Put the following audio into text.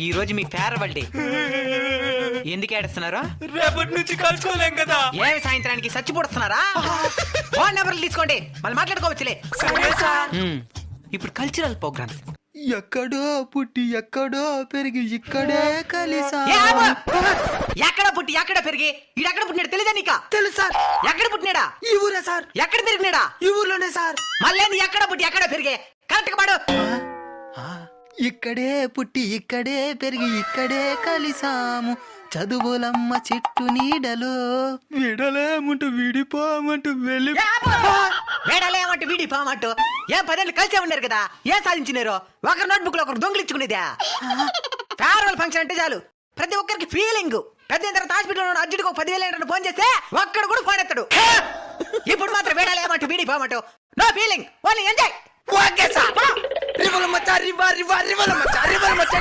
ఈ రోజు మీ farewell day. ఎందుకు ఏడుస్తున్నారు? రేపటి నుంచి కలుసుకోలేం కదా. ఏమి సాయంత్రానికి చచ్చిపోతున్నారా? ఫోన్ నెంబర్లు తీసుకోండి, మళ్ళీ మాట్లాడుకోవచ్చులే. సరే సార్. ఇప్పుడు కల్చరల్ ప్రోగ్రామ్స్. ఎక్కడో పుట్టి ఎక్కడో పెరిగి ఇక్కడే కలిసా. ఎక్కడ పుట్టి ఎక్కడ పెరిగి ఈడెక్కడ పుట్టినాడు తెలియదా నీకా? తెలుసు సార్. ఎక్కడ పుట్టినాడా? ఈ ఊరే సార్. ఎక్కడ పెరిగినాడా? ఈ ఊర్లోనే సార్. మళ్ళీ ఎక్కడ పుట్టి ఎక్కడ పెరిగే కరెక్ట్ గా పాడు. ఇక్కడే పుట్టి ఇక్కడే పెరిగి ఇక్కడే కలిసాము, చదువులమ్మ చెట్టు నీడలో విడలేమంటూ విడిపోమంటూ వెళ్ళి. వేడలేమంటూ వీడి పామంటూ ఏం 10 ఏళ్ళు కలిసే ఉన్నారు కదా, ఏం సాధించినారు? ఒకరి నోట్బుక్ లో ఒకరు దొంగిలించుకునేదా? ఫేర్వెల్ ఫంక్షన్ అంటే చాలు ప్రతి ఒక్కరికి ఫీలింగ్. పెద్ద తర్వాత హాస్పిటల్ అర్జెంట్గా 10,000 ఫోన్ చేస్తే ఒక్కడు కూడా ఫోన్ ఎత్తాడు. ఇప్పుడు మాత్రం వేడలేమంటూ వీడి పామంటూ no feeling, only enjoy. Okay sir. రివల మచ్చా రివా రివా రివల మచ్చా రివల మచ్చా.